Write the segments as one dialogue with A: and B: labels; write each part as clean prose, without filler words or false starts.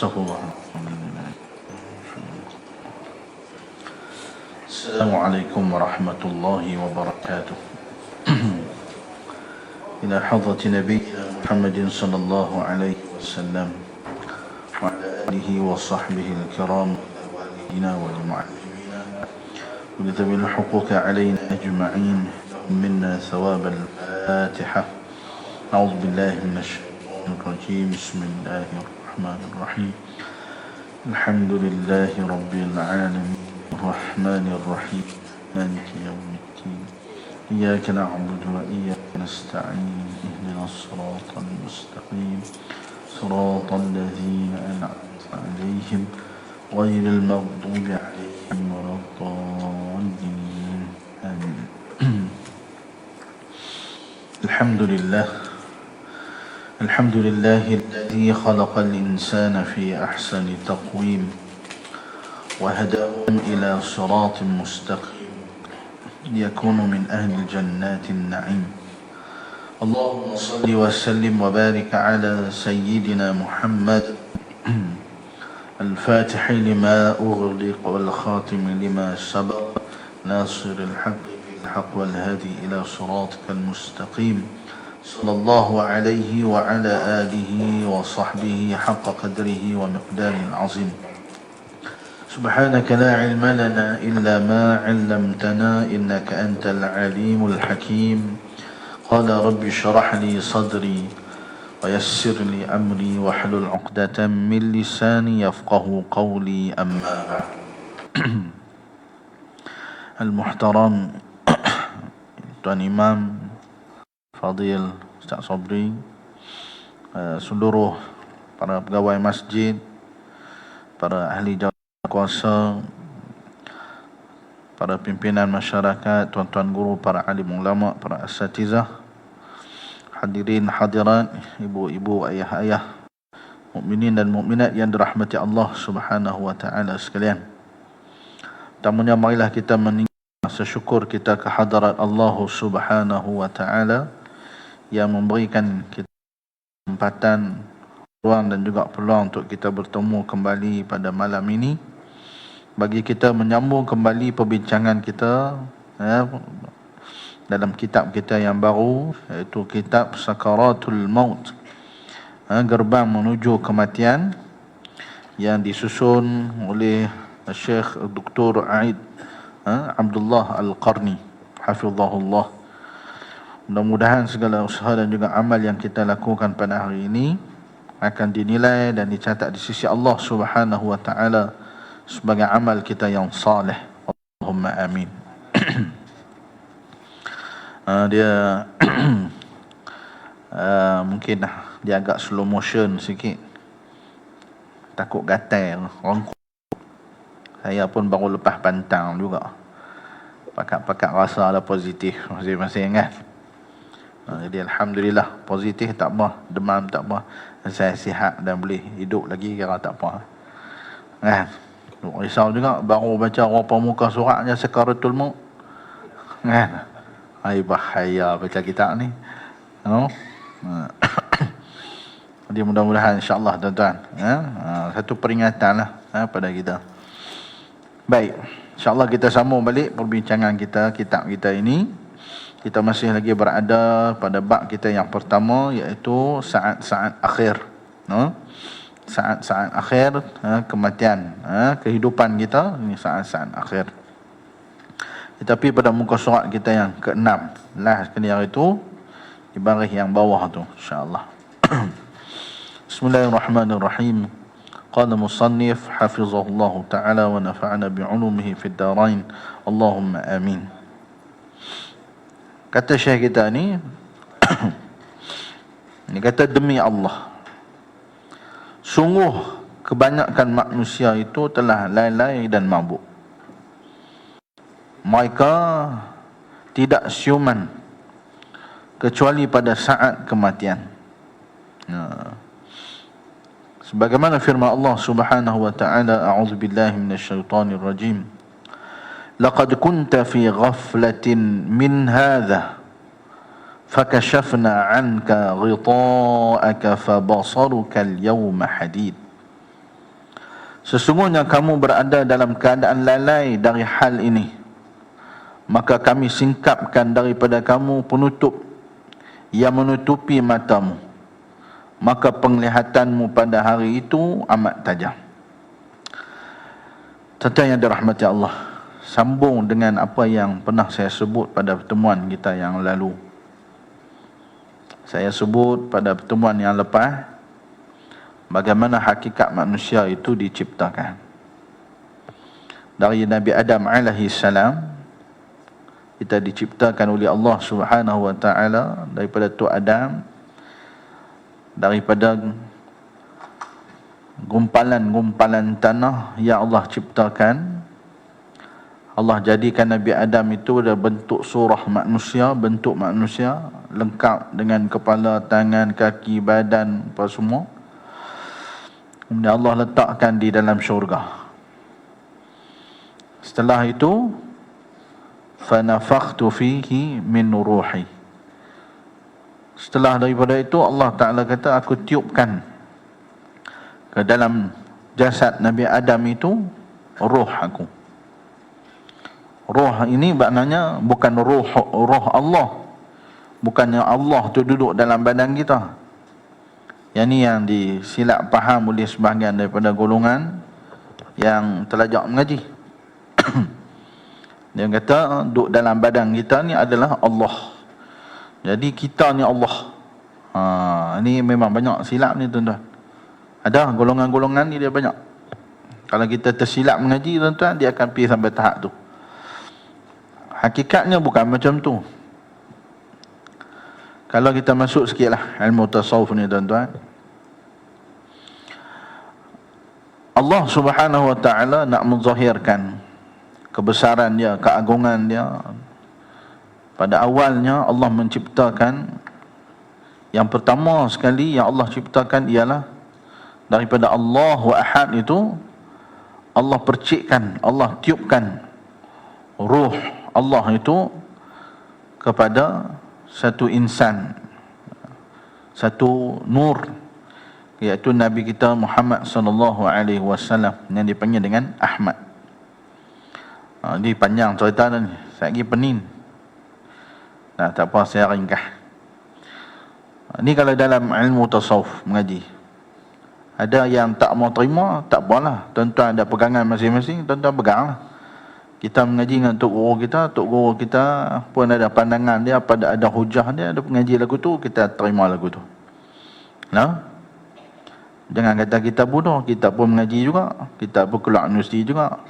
A: Astaghfirullah. Assalamualaikum warahmatullahi wabarakatuh. Ila hadrati Nabiyyina Muhammadin sallallahu alaihi wasallam wa ala alihi wa sahbihi al-kiram walidina wa limu'allimina wa lidhabil huquqi alaina ajma'in minna thawab al-Fatiha. A'udzu billahi minasy syaitanir rajim. Bismillahirrahmanirrahim. Alhamdulillahi rabbil alamin. Ar-Rahmanir Rahim. Maliki yaumiddin. Iyyaka na'budu wa iyyaka nasta'in. Ihdinas siratal mustaqim. Siratal ladzina an'amta 'alaihim ghairil maghdubi 'alaihim waladdallin. Amin. Alhamdulillah. Alhamdulillahilladzi khalaqal insana fi ahsani taqwim wa hadahum ila siratin mustaqim liyakunu min ahli jannatin na'im. Allahumma salli wa sallim wa barik ala sayyidina Muhammad al-Fatih lima ughliq wal khatim lima sabaq nasir al-haqq bil haqq wal hadi ila siratikal mustaqim. Sallallahu alaihi wa ala alihi wa sahbihi haqqa qadrihi wa miqdaril azim. Subhanaka la ilma lana illa ma 'allamtana innaka antal alimul hakim. Qala rabbi shrah li sadri wa yassir li amri wahlul 'uqdatam min lisani yafqahu qawli amma ba'd. Al-muhtaram Tuan Imam Fadil Ustaz Sabri, seluruh para pegawai masjid, para ahli kuasa, para pimpinan masyarakat, tuan-tuan guru, para alim ulama, para asatizah, hadirin hadirat, ibu-ibu, ayah-ayah, mukminin dan mukminat yang dirahmati Allah Subhanahu wa taala sekalian. Pertamanya marilah kita meninggikan rasa syukur kita ke hadirat Allah Subhanahu wa taala yang memberikan kita kesempatan, ruang dan juga peluang untuk kita bertemu kembali pada malam ini, bagi kita menyambung kembali perbincangan kita dalam kitab kita yang baru, iaitu kitab Sakaratul Maut, Gerbang Menuju Kematian, yang disusun oleh Syekh Dr. Aid Abdullah Al-Qarni hafizahullah. Mudah-mudahan segala usaha dan juga amal yang kita lakukan pada hari ini akan dinilai dan dicatat di sisi Allah Subhanahu wa taala sebagai amal kita yang saleh. Allahumma amin. Dia mungkin dia agak slow motion sikit, takut gatal, rongkok. Saya pun baru lepas pantang juga, pakat-pakat rasa ada positif masing-masing kan. Jadi alhamdulillah positif, tak apa, demam tak apa, saya sihat dan boleh hidup lagi, kira tak apa kan. Risau juga baru baca berapa muka suratnya Sakaratul Maut kan. Hai bahaya baca kitab ni, jadi mudah-mudahan insya-Allah tuan-tuan, satu peringatan lah pada kita. Baik, insya-Allah kita sambung balik perbincangan kita, kitab kita ini. Kita masih lagi berada pada bab kita yang pertama, iaitu saat-saat akhir, saat-saat akhir kematian, kehidupan kita ini saat-saat akhir. Tetapi pada muka surat kita yang ke-6, last kali yang itu, di baris yang bawah tu, insya-Allah. Bismillahirrahmanirrahim. Qala musannif hafizahullah ta'ala wa nafa'ana bi'ulumihi fid darain. Allahumma amin. Kata syekh kita ni, ini kata, demi Allah, sungguh kebanyakan manusia itu telah lalai dan mabuk. Mereka tidak siuman kecuali pada saat kematian. Sebagaimana firman Allah Subhanahu wa taala, a'udzubillahi minasyaitonir rajim. Laqad kunta fi ghaflatin min hadha fakashafna 'anka ghita'aka fabasaruka al-yawma hadid. Sesungguhnya kamu berada dalam keadaan lalai dari hal ini, maka kami singkapkan daripada kamu penutup yang menutupi matamu, maka penglihatanmu pada hari itu amat tajam. Tentang yang dirahmati Allah, sambung dengan apa yang pernah saya sebut pada pertemuan kita yang lalu. Saya sebut pada pertemuan yang lepas bagaimana hakikat manusia itu diciptakan. Dari Nabi Adam alaihi salam, kita diciptakan oleh Allah Subhanahu wa taala daripada Tok Adam, daripada gumpalan-gumpalan tanah yang Allah ciptakan. Allah jadikan Nabi Adam itu ada bentuk surah manusia, bentuk manusia, lengkap dengan kepala, tangan, kaki, badan, apa semua. Kemudian Allah letakkan di dalam syurga. Setelah itu, fanafakhtu fihi min ruhi. Setelah daripada itu, Allah Ta'ala kata, aku tiupkan ke dalam jasad Nabi Adam itu roh aku. Roh ini maknanya bukan roh Allah. Bukannya Allah tu duduk dalam badan kita. Yang ni yang disilap faham oleh sebahagian daripada golongan yang telajak mengaji. Dia kata duduk dalam badan kita ni adalah Allah. Jadi kita ni Allah. Ini memang banyak silap ni tuan-tuan. Ada golongan-golongan ni dia banyak. Kalau kita tersilap mengaji tuan-tuan, dia akan pergi sampai tahap tu. Hakikatnya bukan macam tu. Kalau kita masuk sikitlah ilmu tasawuf ni tuan-tuan, Allah Subhanahu wa taala nak menzahirkan kebesaran dia, keagungan dia. Pada awalnya Allah menciptakan, yang pertama sekali yang Allah ciptakan ialah daripada Allahu Ahad itu, Allah percikkan, Allah tiupkan ruh Allah itu kepada satu insan, satu nur, iaitu Nabi kita Muhammad sallallahu alaihi wasallam yang dipanggil dengan Ahmad. Ini panjang cerita ni, saya lagi pening. Nah, tak apa, saya ringkas. Ini kalau dalam ilmu tasawuf mengaji. Ada yang tak mau terima, tak apalah. Tuan-tuan ada pegangan masing-masing, tuan-tuan peganglah. Kita mengaji dengan Tok Guru kita pun ada pandangan dia, ada hujah dia, ada pengaji lagu tu, kita terima lagu tu. Nah, jangan kata kita bodoh, kita pun mengaji juga, kita pun keluar universiti juga.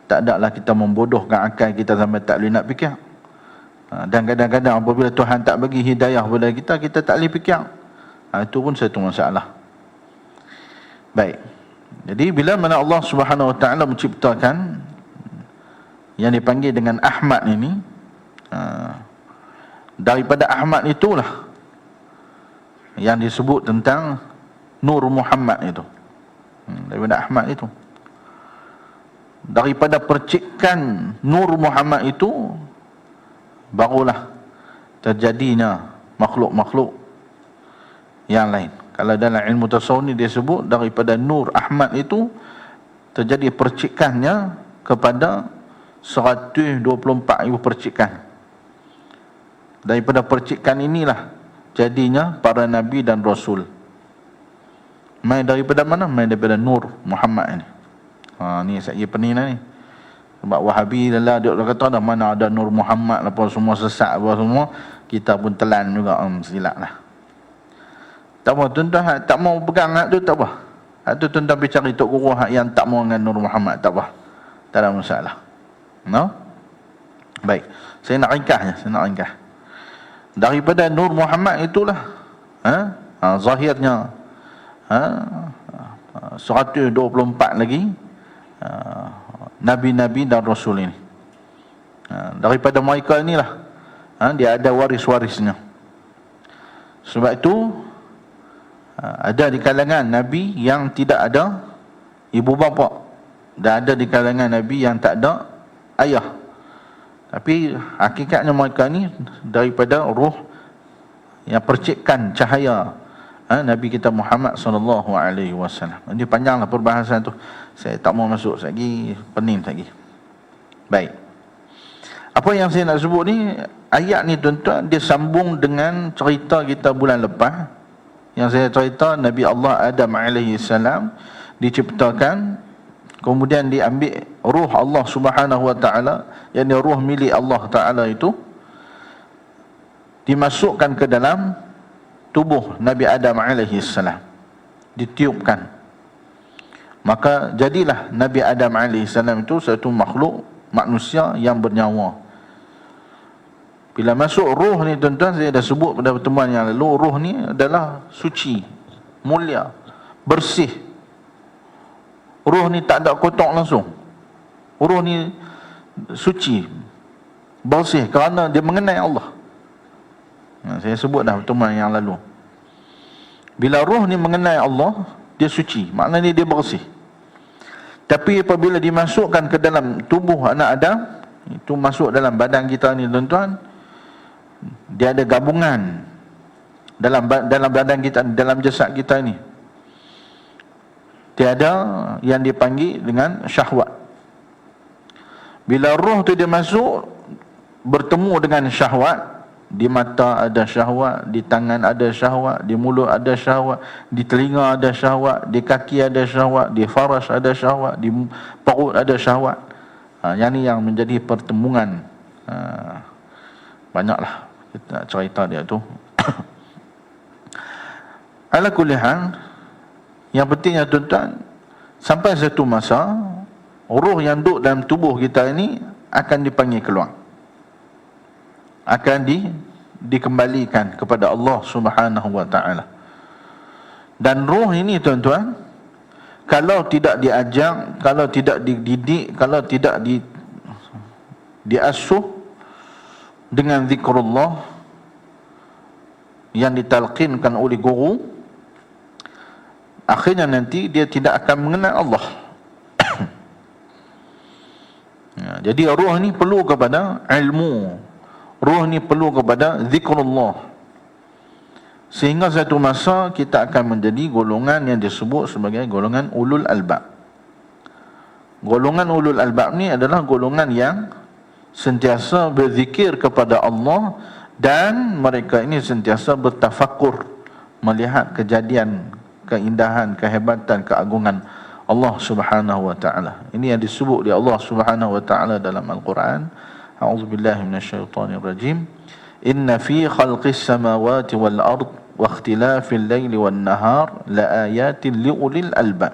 A: Tak adalah kita membodohkan akal kita sampai tak boleh nak fikir. Dan kadang-kadang apabila Tuhan tak bagi hidayah kepada kita, kita tak boleh fikir. Itu pun satu masalah. Baik. Jadi bila mana Allah Subhanahu wa taala menciptakan yang dipanggil dengan Ahmad ini, daripada Ahmad itulah yang disebut tentang Nur Muhammad itu. Daripada Ahmad itu, daripada percikan Nur Muhammad itu, barulah terjadinya makhluk-makhluk yang lain. Kalau dalam ilmu tasawuf ni dia sebut daripada Nur Ahmad itu terjadi percikannya kepada 124,000 percikan. Daripada percikan inilah jadinya para Nabi dan Rasul. Main daripada mana? Main daripada Nur Muhammad ini. Ni saya pening ni. Sebab Wahabi lah dia kata dah mana ada Nur Muhammad apa semua sesat apa semua, kita pun telan juga, silap lah. Tak apa tuan-tuan, tak mau pegang hak tu tak apa. Hak tu tuan-tuan pergi cari Tok Guru hak yang tak mau dengan Nur Muhammad, tak apa. Tak ada masalah. No? Baik. Saya nak ringkas. Daripada Nur Muhammad itulah zahirnya 124 lagi Nabi-Nabi dan Rasul ini. Daripada mereka inilah dia ada waris-warisnya. Sebab itu ada di kalangan Nabi yang tidak ada ibu bapa, dan ada di kalangan Nabi yang tak ada ayah. Tapi hakikatnya mereka ni daripada ruh yang percikkan cahaya Nabi kita Muhammad sallallahu alaihi wasallam. Ini panjanglah perbahasan tu. Saya tak mau masuk lagi, pening lagi. Baik. Apa yang saya nak sebut ni, ayat ni tuan-tuan, dia sambung dengan cerita kita bulan lepas. Yang saya cerita Nabi Allah Adam alaihi salam diciptakan, kemudian diambil ruh Allah Subhanahu wa taala, yakni ruh milik Allah taala itu dimasukkan ke dalam tubuh Nabi Adam alaihi salam, ditiupkan. Maka jadilah Nabi Adam alaihi salam itu satu makhluk manusia yang bernyawa. Bila masuk ruh ni tuan-tuan, saya dah sebut pada pertemuan yang lalu, ruh ni adalah suci, mulia, bersih. Ruh ni tak ada kotor langsung. Ruh ni suci, bersih kerana dia mengenai Allah. Saya sebut dah pertemuan yang lalu. Bila ruh ni mengenai Allah, dia suci, maknanya dia bersih. Tapi apabila dimasukkan ke dalam tubuh anak Adam, itu masuk dalam badan kita ni tuan-tuan, dia ada gabungan dalam badan kita, dalam jasad kita ni. Tiada yang dipanggil dengan syahwat. Bila roh tu dia masuk, bertemu dengan syahwat, di mata ada syahwat, di tangan ada syahwat, di mulut ada syahwat, di telinga ada syahwat, di kaki ada syahwat, di faras ada syahwat, di perut ada syahwat. Yang ni yang menjadi pertemuan. Banyaklah kita cerita dia tu. Ala kulli hal, yang pentingnya tuan-tuan, sampai satu masa roh yang duduk dalam tubuh kita ini akan dipanggil keluar, akan dikembalikan kepada Allah Subhanahu wa taala. Dan roh ini tuan-tuan, kalau tidak diajar, kalau tidak dididik, kalau tidak diasuh dengan zikrullah yang ditalqinkan oleh guru, akhirnya nanti dia tidak akan mengenal Allah. Jadi roh ni perlu kepada ilmu, roh ni perlu kepada zikrullah, sehingga satu masa kita akan menjadi golongan yang disebut sebagai golongan ulul albab. Golongan ulul albab ni adalah golongan yang sentiasa berzikir kepada Allah, dan mereka ini sentiasa bertafakur, melihat kejadian, keindahan, kehebatan, keagungan Allah Subhanahu wa taala. Ini yang disebut oleh Allah Subhanahu wa taala dalam Al-Quran. A'udzubillahi minasyaitonir rajim. Inna fi khalqis samawati wal ard wa ikhtilafil laili wan nahar laayatin liulil albab.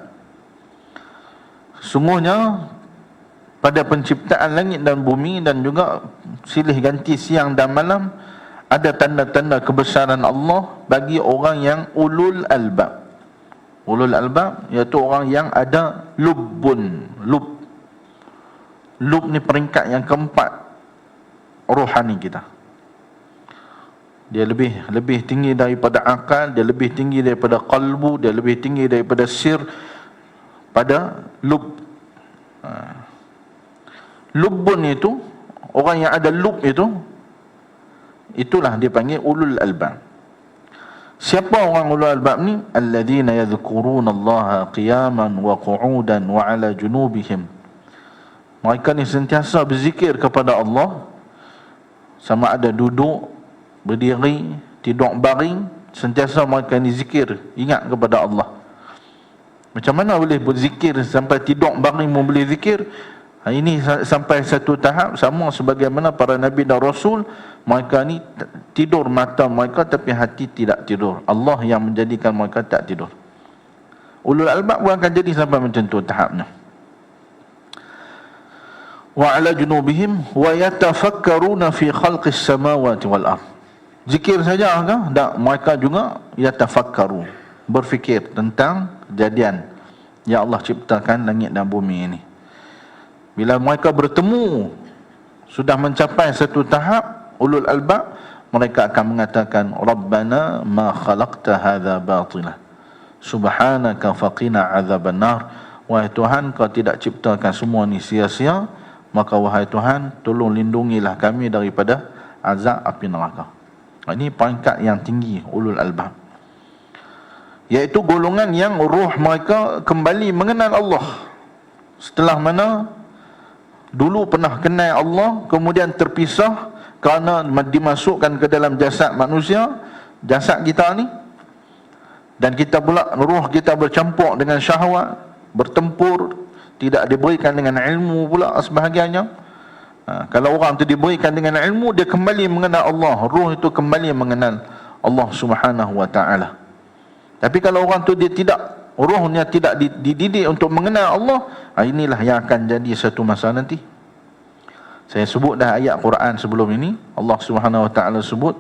A: Sungguhnya pada penciptaan langit dan bumi dan juga silih ganti siang dan malam, ada tanda-tanda kebesaran Allah bagi orang yang ulul albab. Ulul albab iaitu orang yang ada lubbun. Lub ni peringkat yang keempat rohani kita. Dia lebih tinggi daripada akal, dia lebih tinggi daripada qalbu, dia lebih tinggi daripada sir, pada lub. Lubbun itu, orang yang ada lub itu, itulah dipanggil ulul albab. Siapa orang ulul albab ni? Alladzina yadhkuruna Allaha qiyaman wa qu'udan wa ala junubihim. Mereka ni sentiasa berzikir kepada Allah, sama ada duduk, berdiri, tidur baring, sentiasa mereka ni zikir, ingat kepada Allah. Macam mana boleh berzikir sampai tidur baring pun boleh zikir? Ini sampai satu tahap sama sebagaimana para Nabi dan Rasul, mereka ni tidur mata mereka tapi hati tidak tidur. Allah yang menjadikan mereka tak tidur. Ulul albab pun akan jadi sampai macam tu tahapnya. Wa ala junubihim wa yatafakkaruna fi khalqis samawati wal ard. Zikir saja ke? Tak, mereka juga yatafakkaru, berfikir tentang kejadian yang Allah ciptakan langit dan bumi ini. Bila mereka bertemu, sudah mencapai satu tahap ulul albab, mereka akan mengatakan, Rabbana ma khalaqta hadha batila, subhanaka faqina azaban nar. Wahai Tuhan, kau tidak ciptakan semua ni sia-sia, maka wahai Tuhan, tolong lindungilah kami daripada azab api neraka. Ini peringkat yang tinggi ulul albab. iaitu golongan yang ruh mereka kembali mengenal Allah. Setelah mana dulu pernah kenal Allah, kemudian terpisah kerana dimasukkan ke dalam jasad manusia, jasad kita ni, dan kita pula ruh kita bercampur dengan syahwat, bertempur, tidak diberikan dengan ilmu pula sebahagiannya. Kalau orang tu diberikan dengan ilmu, dia kembali mengenal Allah, ruh itu kembali mengenal Allah Subhanahu wa taala. Tapi kalau orang tu dia tidak, ruhnya tidak dididik untuk mengenal Allah, inilah yang akan jadi satu masa nanti. Saya sebut dah ayat Quran sebelum ini. Allah Subhanahu wa taala sebut,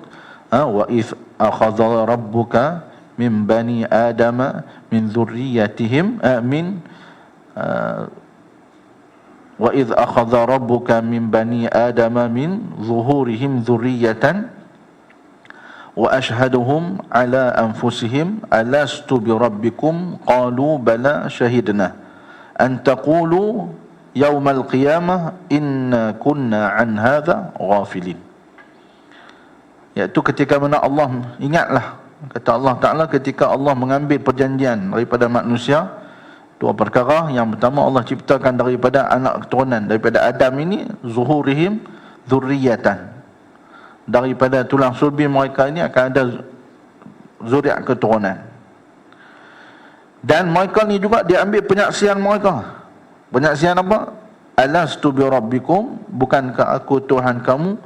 A: wa idh akhadha rabbuka min bani adama min dhurriyyatihim wa idh akhadha rabbuka min bani adama min zuhurihim dhurriyyatan wa ashhaduhum ala anfusihim alastu bi rabbikum qalu bala shahidna an taqulu yaumal qiyamah inna kunna an hadha ghafilin. Iaitu ketika mana Allah, ingatlah, kata Allah Ta'ala, ketika Allah mengambil perjanjian daripada manusia, dua perkara. Yang pertama, Allah ciptakan daripada anak keturunan, daripada Adam ini, zuhurihim dzurriyyatan, daripada tulang sulbi mereka ini akan ada zuriat keturunan. Dan mereka ni juga diambil penyaksian mereka. Penyaksian apa? Alastu bi rabbikum, bukankah aku Tuhan kamu?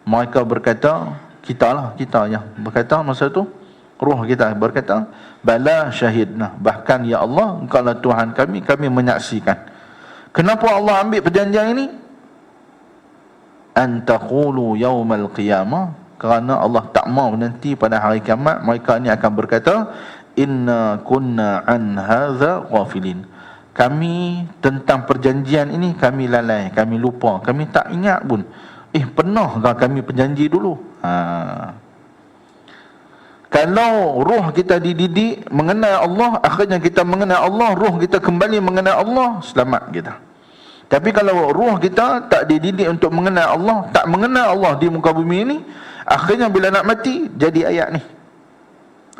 A: Mereka berkata, kita yang berkata masa tu, ruh kita berkata, bala syahidna, bahkan ya Allah, engkau lah Tuhan kami menyaksikan. Kenapa Allah ambil perjanjian ini? An taqulu yaumal qiyamah, kerana Allah tak mau nanti pada hari kiamat mereka ni akan berkata, inna kunna an hadza ghafilin, kami tentang perjanjian ini kami lalai, kami lupa, kami tak ingat pun. Pernahkah kami berjanji dulu? Kalau ruh kita dididik mengenal Allah, akhirnya kita mengenal Allah, ruh kita kembali mengenal Allah, selamat kita. Tapi kalau ruh kita tak dididik untuk mengenal Allah, tak mengenal Allah di muka bumi ini, akhirnya bila nak mati, jadi ayat ni.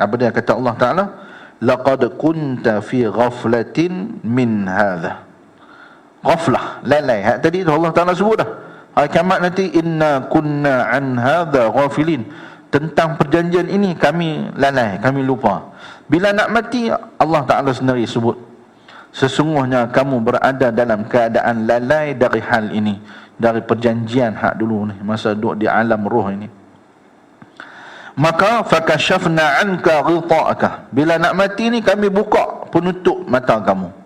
A: Apa dia kata Allah Ta'ala? Laqad kunta fi ghaflatin min hadha. Ghaflah, lalai. Tadi tu Allah Ta'ala sebut dah. Hari kiamat nanti, inna kunna an hadha ghafilin, tentang perjanjian ini kami lalai, kami lupa. Bila nak mati, Allah Ta'ala sendiri sebut, sesungguhnya kamu berada dalam keadaan lalai dari hal ini, dari perjanjian hak dulu ni, masa duduk di alam roh ini. Maka fakashafna anka ghita'aka, bila nak mati ni kami buka penutup mata kamu.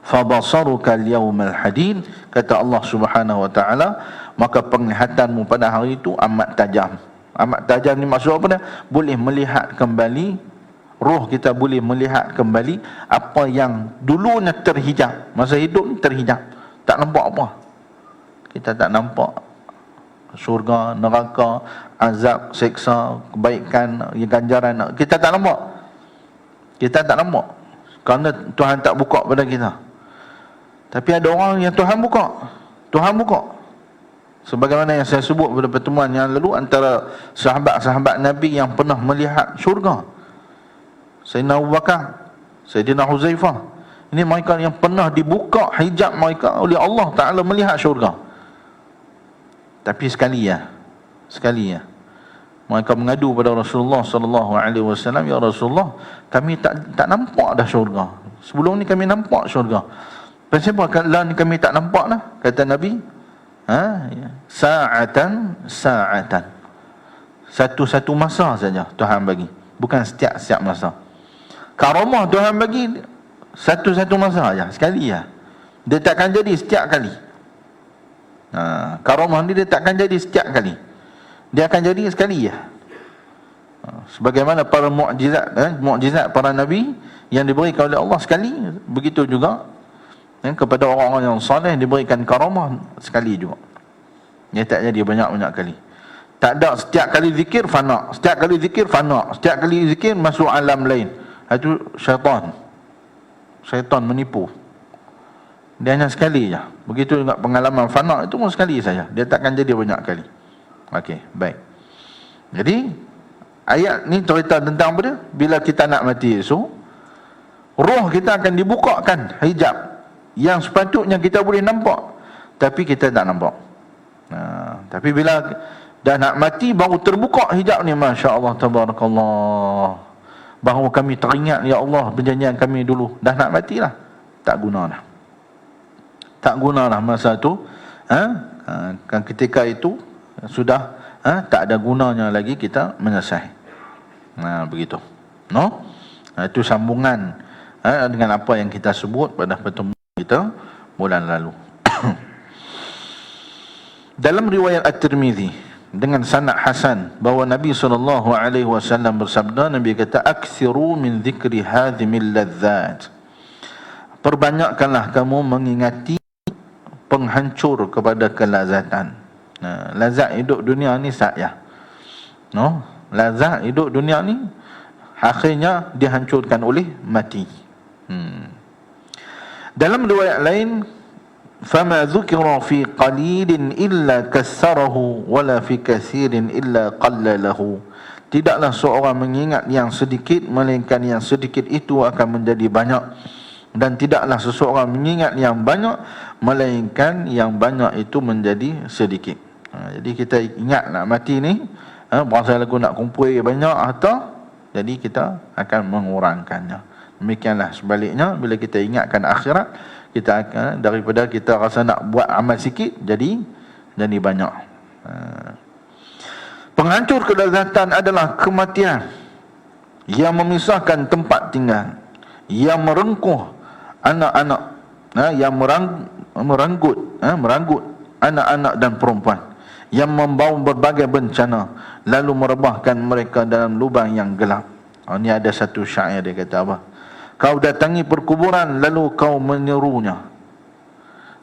A: Fabasaruka al-yawmal hadid, kata Allah Subhanahu wa taala, maka penglihatanmu pada hari itu amat tajam. Amat tajam ni maksud apa dah? Boleh melihat kembali, roh kita boleh melihat kembali apa yang dulunya terhijab, masa hidup ni terhijab, tak nampak apa. Kita tak nampak syurga, neraka, azab, seksa, kebaikan, ganjaran, kita tak nampak. Kita tak nampak kerana Tuhan tak buka pada kita. Tapi ada orang yang Tuhan buka. Tuhan buka. Sebagaimana yang saya sebut pada pertemuan yang lalu, antara sahabat-sahabat Nabi yang pernah melihat syurga, Sayyidina Abu Bakar, Sayyidina Huzaifah. Ini mereka yang pernah dibuka hijab mereka oleh Allah Ta'ala melihat syurga. Tapi sekali ya, mereka mengadu pada Rasulullah SAW, ya Rasulullah, kami tak nampak dah syurga. Sebelum ni kami nampak syurga. Kenapa kalau ni kami tak nampak dah? Kata Nabi, sa'atan, satu-satu masa saja Tuhan bagi, bukan setiap masa. Karamah Tuhan bagi satu-satu masa saja, sekali ya. Dia takkan jadi setiap kali. Karamah ni dia takkan jadi setiap kali, dia akan jadi sekali ya. Sebagaimana para mukjizat para nabi yang diberikan oleh Allah sekali, begitu juga kepada orang-orang yang saleh diberikan karamah sekali juga. Dia tak jadi banyak-banyak kali. Tak ada setiap kali zikir fana, setiap kali zikir fana, setiap kali zikir masuk alam lain. Itu syaitan menipu. Dia hanya sekali je. Begitu juga pengalaman fana itu pun sekali saja, dia takkan jadi banyak kali. Okey, baik. Jadi ayat ni cerita tentang apa dia? Bila kita nak mati esok, Roh kita akan dibukakan hijab yang sepatutnya kita boleh nampak, tapi kita tak nampak. Tapi bila dah nak mati baru terbuka hijab ni, Masya Allah, tabarakallah, baru kami teringat, ya Allah, perjanjian kami dulu. Dah nak matilah, tak guna dah. Tak guna dah masa tu. Kan ketika itu sudah tak ada gunanya lagi kita menyelesai. Begitu. Itu sambungan dengan apa yang kita sebut pada pertemuan kita bulan lalu. Dalam riwayat At-Tirmizi dengan sanad hasan bahawa Nabi SAW bersabda, Nabi kata, "Aktsiru min dzikri hadhimil ladzat." Perbanyakkanlah kamu mengingati penghancur kepada kelazatan. Lazat hidup dunia ni saya. Lazat hidup dunia ni akhirnya dihancurkan oleh mati. Dalam riwayat lain, "Fama dzukira fi qalilin illa kassarahu wala fi katsirin illa qallalahu." Tidaklah seorang mengingat yang sedikit melainkan yang sedikit itu akan menjadi banyak, dan tidaklah seseorang mengingat yang banyak melainkan yang banyak itu menjadi sedikit. Jadi kita ingat nak mati ni, pasal lagu nak kumpul banyak harta, jadi kita akan mengurangkannya. Demikianlah sebaliknya, bila kita ingatkan akhirat, kita akan, daripada kita rasa nak buat amal sikit, jadi banyak. Penghancur kelazatan adalah kematian yang memisahkan tempat tinggal, yang merengkuh anak-anak, yang meranggut anak-anak dan perempuan, yang membawa berbagai bencana, lalu merebahkan mereka dalam lubang yang gelap. Ini ada satu syair, dia kata apa? Kau datangi perkuburan lalu kau menyerunya,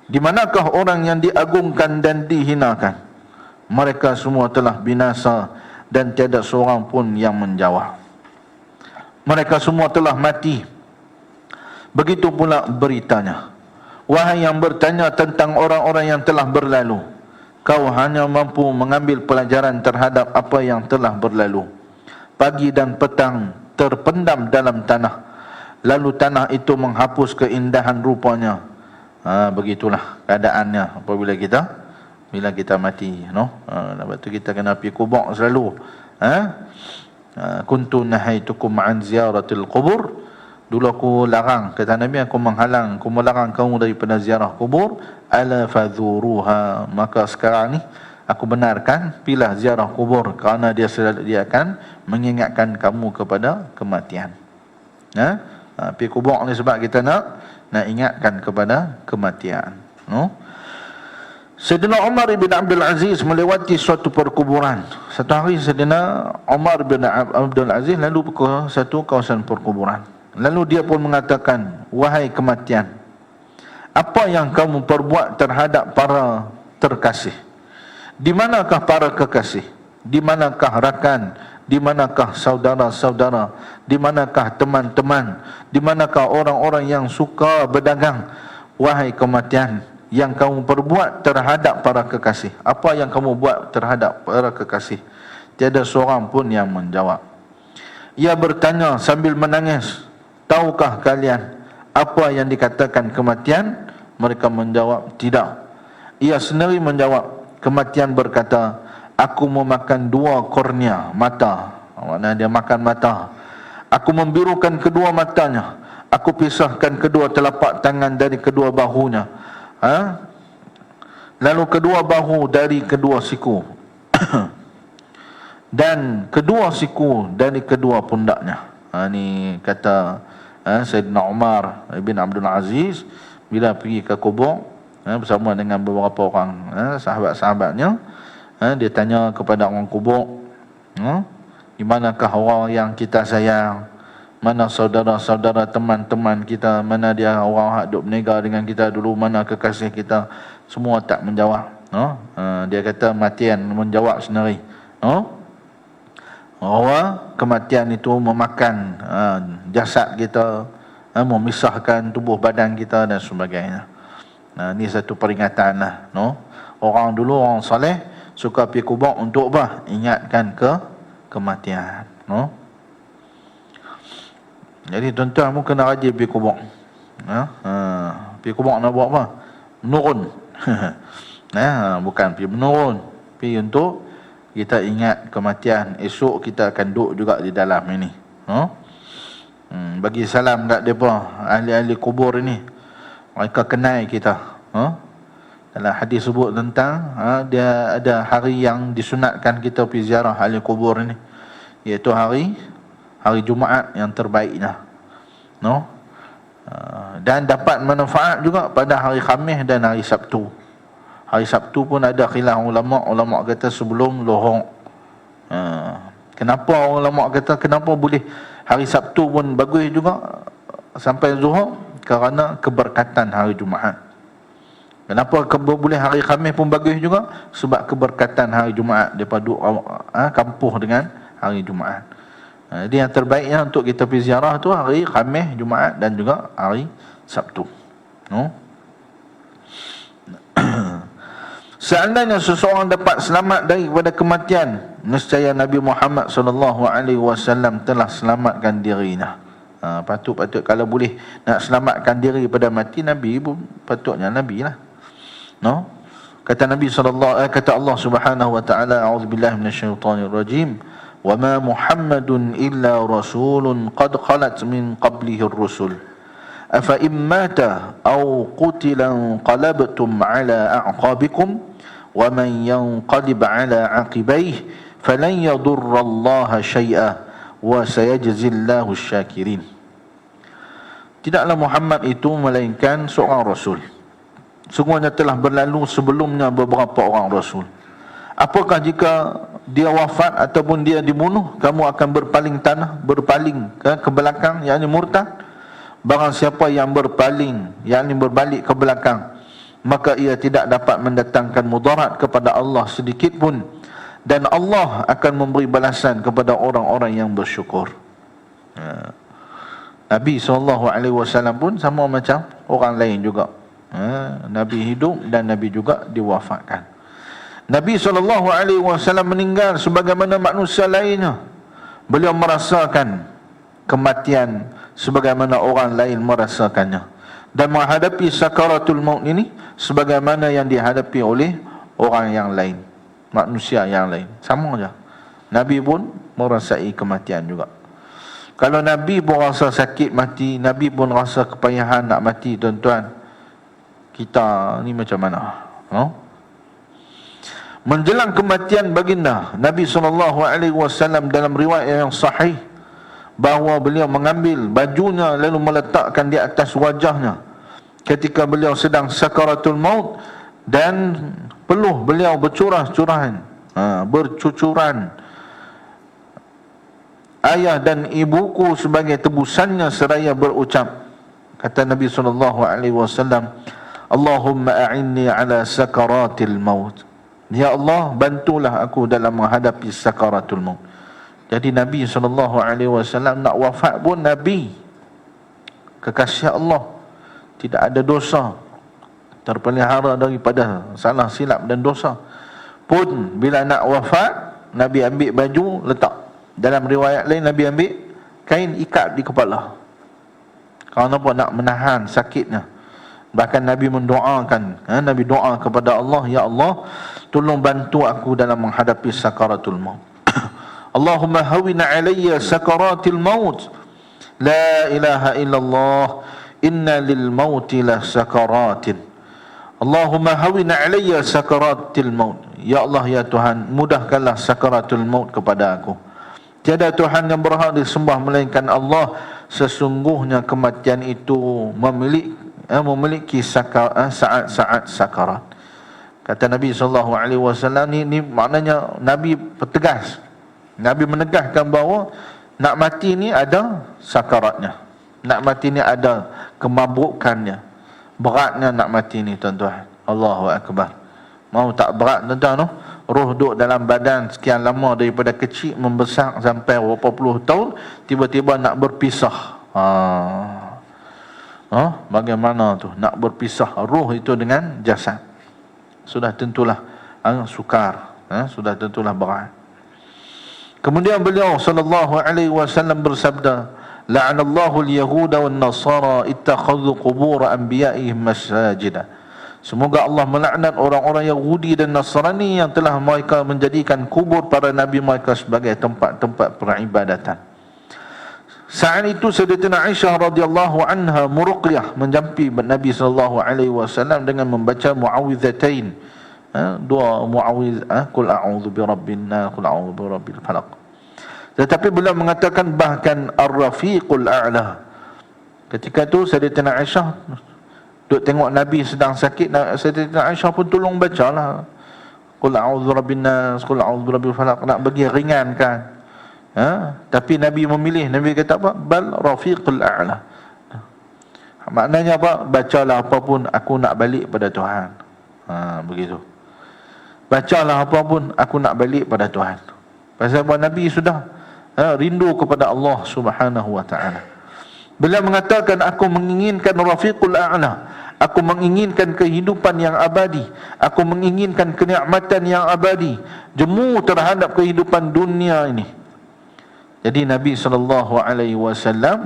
A: di manakah orang yang diagungkan dan dihinakan? Mereka semua telah binasa dan tiada seorang pun yang menjawab. Mereka semua telah mati. Begitu pula beritanya, wahai yang bertanya tentang orang-orang yang telah berlalu, kau hanya mampu mengambil pelajaran terhadap apa yang telah berlalu. Pagi dan petang terpendam dalam tanah, lalu tanah itu menghapus keindahan rupanya. Begitulah keadaannya apabila kita mati, lepas tu kita kena pergi kubur selalu. Kuntu nahaitukum an ziyaratil qubur. Dulu aku larang, kata Nabi, aku melarang kamu daripada ziarah kubur. Ala fadhuruha, maka sekarang ni aku benarkan, pilah ziarah kubur, kerana dia akan mengingatkan kamu kepada kematian. Pergi kubur ni sebab kita nak ingatkan kepada kematian. Sayyidina Umar bin Abdul Aziz melewati suatu perkuburan. Satu hari Sayyidina Umar bin Abdul Aziz lalu ke satu kawasan perkuburan. Lalu dia pun mengatakan, wahai kematian, apa yang kamu perbuat terhadap para terkasih? Di manakah para kekasih? Di manakah rakan? Di manakah saudara-saudara? Di manakah teman-teman? Di manakah orang-orang yang suka berdagang? Wahai kematian, yang kamu perbuat terhadap para kekasih, apa yang kamu buat terhadap para kekasih? Tiada seorang pun yang menjawab. Ia bertanya sambil menangis, tahukah kalian apa yang dikatakan kematian? Mereka menjawab, tidak. Ia sendiri menjawab, kematian berkata, aku memakan 2 kornea mata. Maknanya dia makan mata. Aku membirukan kedua matanya. Aku pisahkan kedua telapak tangan dari kedua bahunya. Lalu kedua bahu dari kedua siku. Dan kedua siku dari kedua pundaknya. Ini kata Sayyidina Umar bin Abdul Aziz bila pergi ke kubur bersama dengan beberapa orang sahabat-sahabatnya. Dia tanya kepada orang kubur, di manakah orang yang kita sayang? Mana saudara-saudara, teman-teman kita? Mana dia orang yang duduk berniaga dengan kita dulu? Mana kekasih kita? Semua tak menjawab. Dia kata matian menjawab sendiri. Bahawa kematian itu memakan jasad kita, memisahkan tubuh badan kita dan sebagainya. Ini satu peringatan lah. Orang dulu, orang soleh, suka pergi kubur untuk apa? Ingatkan kematian. Jadi tuan-tuan pun kena rajin pergi kubur. Pergi kubur nak buat apa? Menurun. Bukan pergi menurun, pergi untuk kita ingat kematian. Esok kita akan duduk juga di dalam ini. Bagi salam kat mereka, ahli-ahli kubur ini. Mereka kenal kita. Dalam hadis sebut tentang dia ada hari yang disunatkan kita pergi ziarah ahli kubur ini, iaitu hari Jumaat yang terbaiknya. Dan dapat manfaat juga pada hari Khamis dan hari Sabtu. Hari Sabtu pun ada khilaf ulama kata sebelum lohong. Kenapa ulama kata kenapa boleh hari Sabtu pun bagus juga sampai Zuhur? Kerana keberkatan hari Jumaat. Kenapa boleh hari Khamis pun bagus juga? Sebab keberkatan hari Jumaat, daripada kampuh dengan hari Jumaat. Jadi yang terbaiknya untuk kita pergi ziarah tu hari Khamis, Jumaat dan juga hari Sabtu. Seandainya seseorang dapat selamat daripada kematian, nescaya Nabi Muhammad SAW telah selamatkan dirinya. Patut kalau boleh nak selamatkan diri pada mati, Nabi pun patutnya Nabi lah. Kata Nabi kata Allah Subhanahu wa taala, a'udzubillahi minasyaitonir rajim, wa ma Muhammadun illa rasulun qad khalat min qablihi ar-rusul afa immata aw qutila qalabtum ala a'qabikum wa man yanqalib ala aqibaihi falan yadurra Allah syai'a wa sayajzillahu asy-syakirin. Tidaklah Muhammad itu melainkan seorang rasul. Sungguhnya telah berlalu sebelumnya beberapa orang rasul. Apakah jika dia wafat ataupun dia dibunuh, kamu akan berpaling ke belakang, yakni murtad? Barang siapa yang berpaling, yakni berbalik ke belakang, maka ia tidak dapat mendatangkan mudarat kepada Allah sedikit pun, dan Allah akan memberi balasan kepada orang-orang yang bersyukur. Nabi SAW pun sama macam orang lain juga. Nabi hidup dan Nabi juga diwafatkan. Nabi SAW meninggal sebagaimana manusia lainnya. Beliau merasakan kematian sebagaimana orang lain merasakannya, dan menghadapi sakaratul maut ini sebagaimana yang dihadapi oleh orang yang lain, manusia yang lain. Sama saja. Nabi pun merasai kematian juga. Kalau Nabi pun rasa sakit mati, Nabi pun rasa kepayahan nak mati, tuan-tuan, kita ni macam mana? Menjelang kematian baginda Nabi SAW, dalam riwayat yang sahih, bahawa beliau mengambil bajunya lalu meletakkan di atas wajahnya ketika beliau sedang sakaratul maut, dan peluh beliau bercucuran ayah dan ibuku sebagai tebusannya, seraya berucap, kata Nabi SAW, Allahumma a'inni ala sakaratil maut. Ya Allah, bantulah aku dalam menghadapi sakaratul maut. Jadi Nabi SAW nak wafat pun Nabi kekasih Allah, tidak ada dosa, terpelihara daripada salah silap dan dosa. Pun bila nak wafat, Nabi ambil baju letak. Dalam riwayat lain Nabi ambil kain ikat di kepala. Kerana apa? Nak menahan sakitnya. Bahkan Nabi mendoakan, Nabi doa kepada Allah, ya Allah, tolong bantu aku dalam menghadapi sakaratul maut. Allahumma hawin alayya sakaratil maut, la ilaha illallah, inna lil mauti la sakaratin. Allahumma hawin alayya sakaratil maut. Ya Allah, ya Tuhan, mudahkanlah sakaratul maut kepada aku. Tiada Tuhan yang berhak disembah melainkan Allah. Sesungguhnya kematian itu memiliki saat-saat sakarat. Kata Nabi SAW, ni maknanya Nabi tegas. Nabi menegaskan bahawa nak mati ni ada sakaratnya. Nak mati ni ada kemabukannya. Beratnya nak mati ni, tuan-tuan. Allahu Akbar. Mau tak berat, tuan-tuan? Roh duduk dalam badan sekian lama, daripada kecil membesar sampai berapa puluh tahun, tiba-tiba nak berpisah. Bagaimana tu nak berpisah roh itu dengan jasad? Sudah tentulah sukar, sudah tentulah berat. Kemudian beliau sallallahu alaihi wasallam bersabda, la'anallahu al-yahuda wan nasara ittakhadhu qubur anbiya'ihim masajida. Semoga Allah melaknat orang-orang Yahudi dan Nasrani yang telah mereka menjadikan kubur para nabi mereka sebagai tempat-tempat peribadatan. Saat itu Sayyidatina Aisyah radhiyallahu anha muruqyah menjampi Nabi sallallahu alaihi wasallam dengan membaca muawwidzatain. Dua muawwiz, qul a'udzu birabbin nas, qul a'udzu birabbil falaq. Tetapi beliau mengatakan bahkan ar-rafiqul a'la. Ketika itu Sayyidatina Aisyah duk tengok Nabi sedang sakit, Sayyidatina Aisyah pun tolong bacalah qul a'udzu birabbin nas, qul a'udzu birabbil falaq, nak bagi ringankan. Tapi Nabi memilih, Nabi kata apa? Bal rafiqul a'la. Maknanya apa? Bacalah apapun, aku nak balik pada Tuhan. Begitu. Bacalah apapun, aku nak balik pada Tuhan. Pasal Nabi sudah rindu kepada Allah Subhanahu wa ta'ala. Beliau mengatakan, aku menginginkan rafiqul a'la, aku menginginkan kehidupan yang abadi, aku menginginkan kenikmatan yang abadi, jemu terhadap kehidupan dunia ini. Jadi Nabi SAW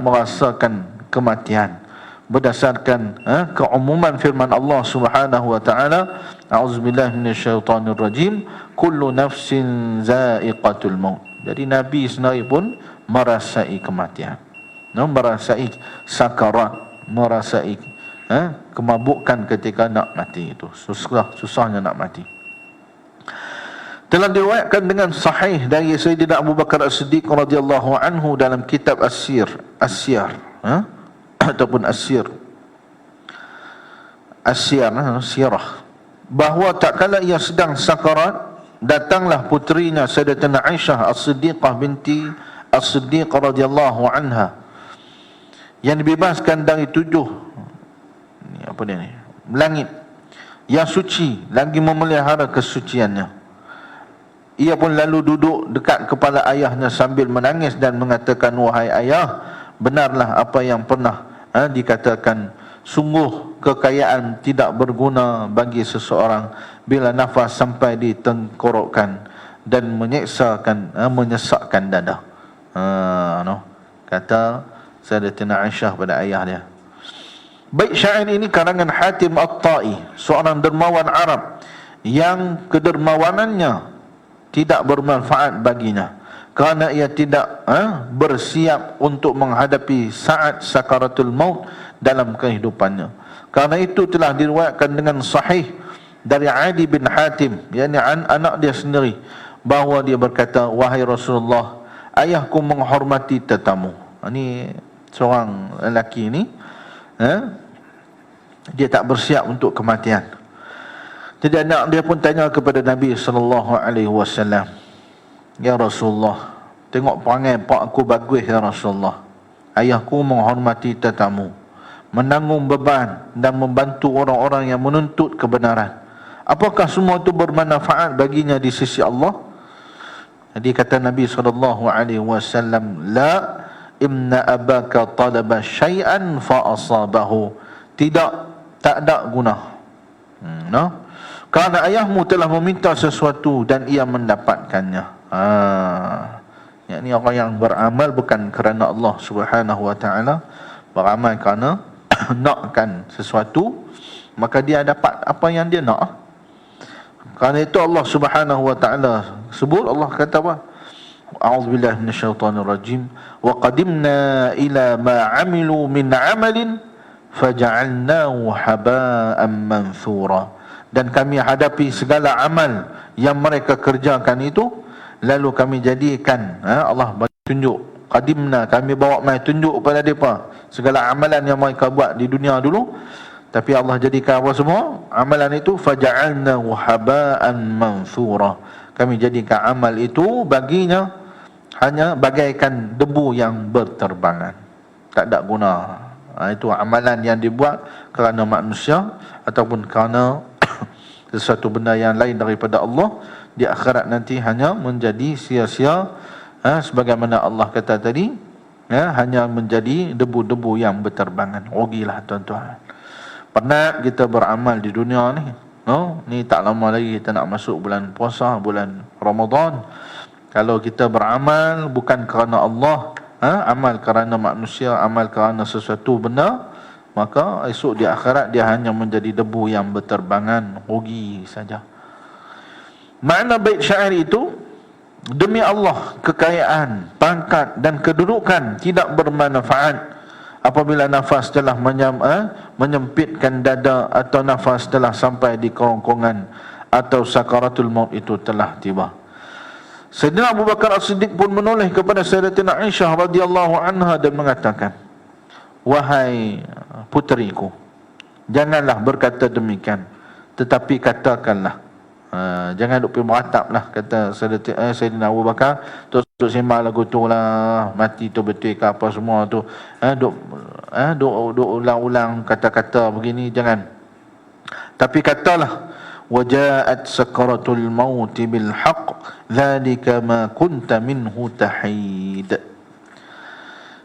A: merasakan kematian berdasarkan keumuman firman Allah Subhanahu wa taala, a'udzubillahi minasyaitonir rajim, kullu nafsin za'iqatul maut. Jadi Nabi sendiri pun merasai kematian, merasai sakarat, merasai kemabukan ketika nak mati itu. Susahnya nak mati. Telah diriwayatkan dengan sahih dari Sayyidina Abu Bakar As-Siddiq radhiyallahu anhu dalam kitab As-Siyar ataupun As-Siyar, Sirah, bahawa tak kala ia sedang sakarat, datanglah putrinya Sayyidatina Aisyah As-Siddiqah binti As-Siddiq radhiyallahu anha yang dibebaskan dari 7 langit, yang suci lagi memelihara kesuciannya. Ia pun lalu duduk dekat kepala ayahnya sambil menangis dan mengatakan, wahai ayah, benarlah apa yang pernah dikatakan, sungguh kekayaan tidak berguna bagi seseorang bila nafas sampai di tenggorokan dan menyesakkan dada. Kata Sayyidatina Aisyah pada ayah dia. Bait syair ini karangan Hatim At-Tai, seorang dermawan Arab yang kedermawanannya tidak bermanfaat baginya kerana ia tidak bersiap untuk menghadapi saat sakaratul maut dalam kehidupannya. Karena itu telah diriwayatkan dengan sahih dari Adi bin Hatim, yakni anak dia sendiri, bahawa dia berkata, wahai Rasulullah, ayahku menghormati tetamu. Ini seorang lelaki ini, dia tak bersiap untuk kematian. Jadi anak dia pun tanya kepada Nabi sallallahu alaihi wasallam, ya Rasulullah, tengok perangai pak aku bagus ya Rasulullah. Ayahku menghormati tetamu, menanggung beban dan membantu orang-orang yang menuntut kebenaran. Apakah semua itu bermanfaat baginya di sisi Allah? Jadi kata Nabi sallallahu alaihi wasallam, la, inna abaka talaba syai'an fa asabahu. Tidak, tak ada guna. Kerana ayahmu telah meminta sesuatu dan ia mendapatkannya. Ini orang yang beramal bukan kerana Allah Subhanahu wa ta'ala, beramal kerana nakkan sesuatu, maka dia dapat apa yang dia nak. Kerana itu Allah Subhanahu wa ta'ala sebut, Allah kata apa? A'udzubillahi minasyaitonir rajim, wa qadimna ila ma 'amilu min 'amalin faja'alnahu haba'an manthura. Dan kami hadapi segala amal yang mereka kerjakan itu, lalu kami jadikan, Allah bagi tunjuk, qadimna, kami bawa mai tunjuk pada mereka segala amalan yang mereka buat di dunia dulu, tapi Allah jadikan apa semua amalan itu, faja'alnahu haba'an manthura, kami jadikan amal itu baginya hanya bagaikan debu yang berterbangan, tak ada guna. Itu amalan yang dibuat kerana manusia ataupun kerana sesuatu benda yang lain daripada Allah, di akhirat nanti hanya menjadi sia-sia, sebagaimana Allah kata tadi, hanya menjadi debu-debu yang berterbangan. Rugilah tuan-tuan. Penat kita beramal di dunia ni. Ni tak lama lagi kita nak masuk bulan puasa, bulan Ramadan. Kalau kita beramal bukan kerana Allah, amal kerana manusia, amal kerana sesuatu benda, maka esok di akhirat dia hanya menjadi debu yang berterbangan, rugi saja. Makna bait syair itu, demi Allah, kekayaan, pangkat dan kedudukan tidak bermanfaat apabila nafas telah menyempitkan dada, atau nafas telah sampai di kerongkongan, atau sakaratul maut itu telah tiba. Sayyidina Abu Bakar As-Siddiq pun menoleh kepada Sayyidatina Aisyah radhiyallahu anha dan mengatakan, wahai puteriku, janganlah berkata demikian, tetapi katakanlah, jangan duk pergi merataplah, kata Sayyidina Abu Bakar, terus duk sembang lagu tu lah, mati tu betul ke apa semua tu, duk ulang-ulang kata-kata begini, jangan. Tapi katalah, waja'at sakaratul maut bil haqq dzalika ma kunta minhu tahid.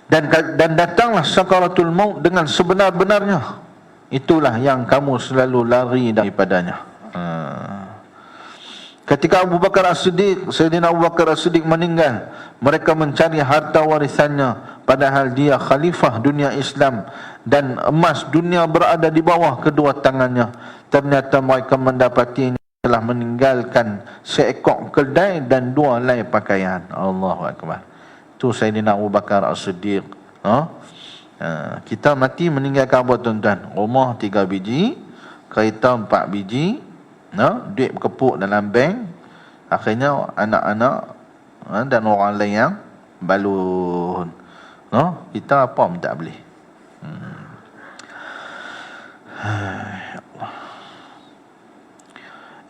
A: Dan datanglah sakaratul maut dengan sebenar-benarnya, itulah yang kamu selalu lari daripadanya. Ketika Abu Bakar As-Siddiq, Sayyidina Abu Bakar As-Siddiq meninggal, mereka mencari harta warisannya, padahal dia khalifah dunia Islam dan emas dunia berada di bawah kedua tangannya. Ternyata mereka mendapati telah meninggalkan seekor keldai dan 2 helai pakaian. Allahu Akbar. Itu Sayyidina Abu Bakar As-Siddiq. Kita mati meninggalkan apa tuan-tuan? Rumah 3 biji, kereta 4 biji, duit berkepuk dalam bank. Akhirnya anak-anak dan orang lain yang balun. Kita apa pun tak boleh.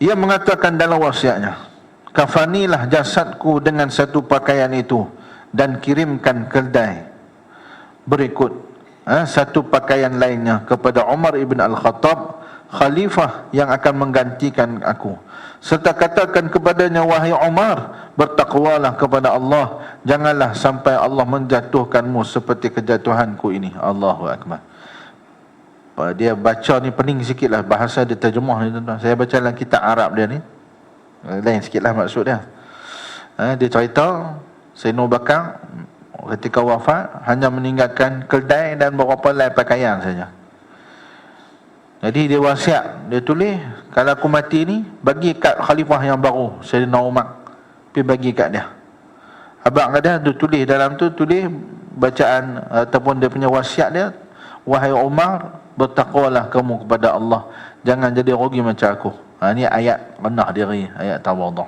A: Ia mengatakan dalam wasiatnya, kafanilah jasadku dengan satu pakaian itu dan kirimkan keldai berikut satu pakaian lainnya kepada Umar ibn Al-Khattab, khalifah yang akan menggantikan aku, serta katakan kepadanya, wahai Umar, bertakwalah kepada Allah, janganlah sampai Allah menjatuhkanmu seperti kejatuhanku ini. Allahu Akbar. Dia baca ni pening sikit lah bahasa dia terjemah ni tuan-tuan. Saya baca dalam kitab Arab dia ni, lain sikit lah maksud dia. Dia cerita Sayyidina Abu Bakar ketika wafat hanya meninggalkan keldai dan beberapa helai pakaian saja. Jadi dia wasiat, dia tulis, kalau aku mati ni, bagi kat khalifah yang baru, Sayyidina Umar, pergi bagi kat dia. Abang dia tulis dalam tu, tulis bacaan ataupun dia punya wasiat dia, wahai Umar, bertakwalah kamu kepada Allah, jangan jadi rugi macam aku. Ni ayat rendah diri, ayat tawadhu.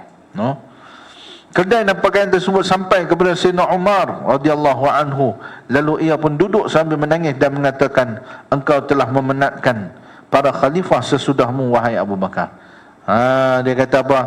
A: Kedai dan pakaian tersebut sampai kepada Sayyidina Umar radhiyallahu anhu. Lalu ia pun duduk sambil menangis dan mengatakan, engkau telah memenatkan para khalifah sesudahmu, wahai Abu Bakar. Dia kata apa?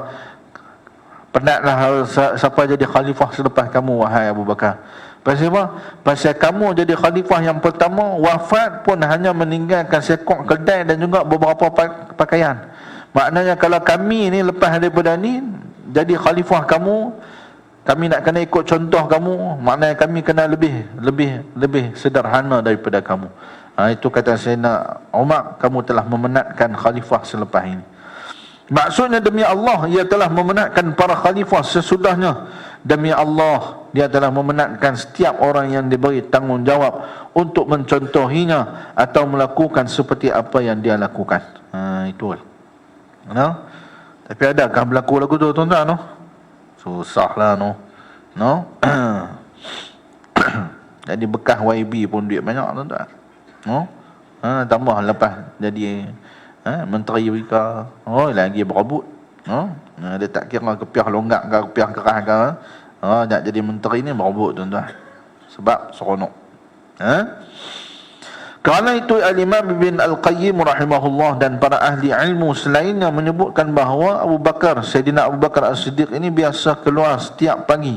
A: Penatlah siapa jadi khalifah selepas kamu, wahai Abu Bakar. Pasal apa? Pasal kamu jadi khalifah yang pertama, wafat pun hanya meninggalkan sekok keldai dan juga beberapa pakaian. Maknanya kalau kami ni lepas daripada ni jadi khalifah kamu, kami nak kena ikut contoh kamu, maknanya kami kena lebih sederhana daripada kamu. Itu kata Sayyidina Umar, kamu telah memenatkan khalifah selepas ini. Maksudnya demi Allah, ia telah memenatkan para khalifah sesudahnya. Demi Allah, dia telah memenatkan setiap orang yang diberi tanggungjawab untuk mencontohinya atau melakukan seperti apa yang dia lakukan. Itu. Tapi adakah berlaku lagu tu tuan-tuan? Susahlah Jadi bekas YB pun duit banyak tuan-tuan. Tambah lepas jadi menteri mereka, lagi berebut. Dia tak kira kepiah longgak ke kepiah kerah ke, nak jadi menteri ni berebut tuan-tuan, sebab seronok. Kerana itu Al-Imam Ibn Al-Qayyim rahimahullah dan para ahli ilmu selainnya menyebutkan bahawa Abu Bakar, Sayyidina Abu Bakar As-Siddiq ini biasa keluar setiap pagi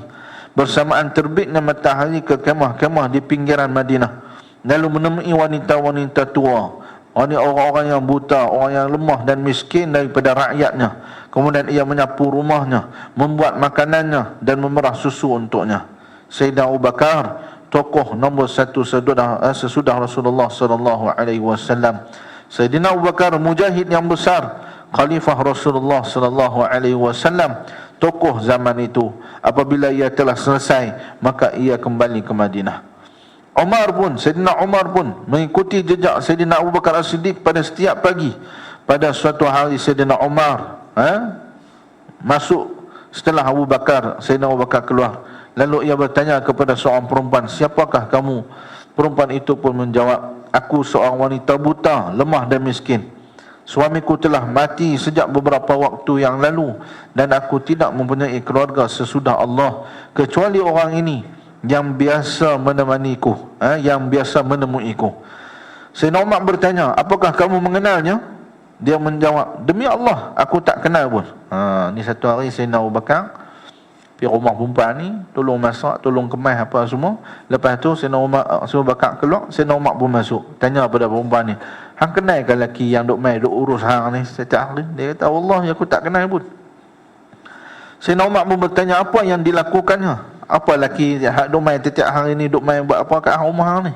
A: bersamaan terbitnya matahari ke kemah-kemah di pinggiran Madinah, lalu menemui wanita-wanita tua, orang-orang yang buta, orang yang lemah dan miskin daripada rakyatnya. Kemudian ia menyapu rumahnya, membuat makanannya dan memerah susu untuknya. Sayyidina Abu Bakar, tokoh nombor 1 sesudah Rasulullah sallallahu alaihi wasallam. Sayyidina Abu Bakar mujahid yang besar, khalifah Rasulullah sallallahu alaihi wasallam, tokoh zaman itu. Apabila ia telah selesai, maka ia kembali ke Madinah. Sayyidina Umar pun mengikuti jejak Sayyidina Abu Bakar As-Siddiq pada setiap pagi. Pada suatu hari Sayyidina Umar masuk setelah Sayyidina Abu Bakar keluar. Lalu ia bertanya kepada seorang perempuan, "Siapakah kamu?" Perempuan itu pun menjawab, "Aku seorang wanita buta, lemah dan miskin. Suamiku telah mati sejak beberapa waktu yang lalu, dan aku tidak mempunyai keluarga sesudah Allah, kecuali orang ini yang biasa menemaniku, yang biasa menemuiku." Sayyidina Umar bertanya, "Apakah kamu mengenalnya?" Dia menjawab, "Demi Allah, aku tak kenal pun." Ni satu hari Sayyidina Abu Bakar pergi rumah perempuan ni, tolong masak, tolong kemas apa semua. Lepas tu Sayyidina Abu Bakar keluar, Sayyidina Umar pun masuk. Tanya pada perempuan ni, "Hang kenal ke lelaki yang duk mai duk urus hang ni setiap hari?" Dia kata, "Wallahi aku tak kenal pun." Sayyidina Umar pun bertanya, "Apa yang dilakukannya? Apa lelaki hak duk mai setiap hari ni, duk mai buat apa kat rumah hang ni?"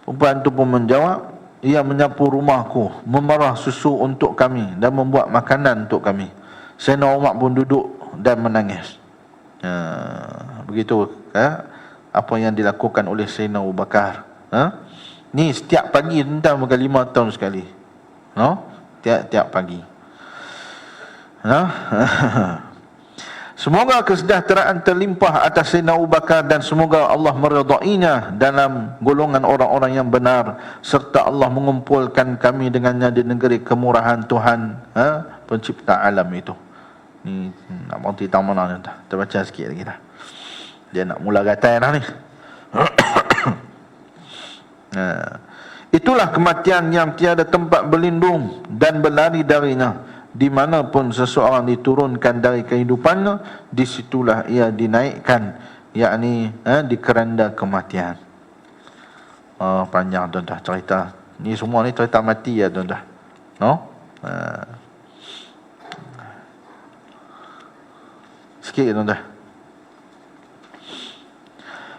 A: Perempuan tu pun menjawab, "Ia menyapu rumahku, memerah susu untuk kami dan membuat makanan untuk kami." Sayyidina Umar pun duduk dan menangis. Begitu apa yang dilakukan oleh Sayyidina Abu Bakar. Ni setiap pagi, tentang bukan 5 tahun sekali. Tiap pagi. Semoga kesejahteraan terlimpah atas Sayyidina Abu Bakar, dan semoga Allah meridainya dalam golongan orang-orang yang benar, serta Allah mengumpulkan kami dengannya di negeri kemurahan Tuhan, pencipta alam itu. Ni nak berhenti tamat mana ni, kita baca sikit lagi dah. Dia nak mula gatai dah ni. Itulah kematian yang tiada tempat berlindung dan berlari darinya. Di mana pun seseorang diturunkan dari kehidupannya, di situlah ia dinaikkan, yakni di keranda kematian. Panjang tuan-tuan cerita. Ni semua ni cerita mati ya tuan-tuan. Sikit tuan-tuan.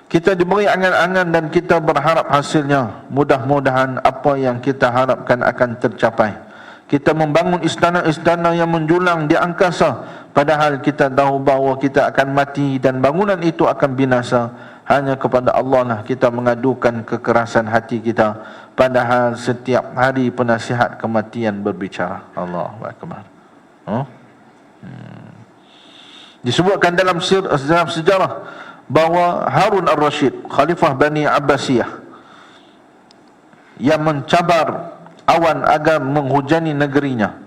A: Kita diberi angan-angan dan kita berharap hasilnya. Mudah-mudahan apa yang kita harapkan akan tercapai. Kita membangun istana-istana yang menjulang di angkasa, padahal kita tahu bahawa kita akan mati dan bangunan itu akan binasa. Hanya kepada Allah lah kita mengadukan kekerasan hati kita, padahal setiap hari penasihat kematian berbicara. Allahu Akbar. Disebutkan dalam sejarah bahawa Harun Ar-Rasyid, Khalifah Bani Abbasiyah, yang mencabar awan agar menghujani negerinya,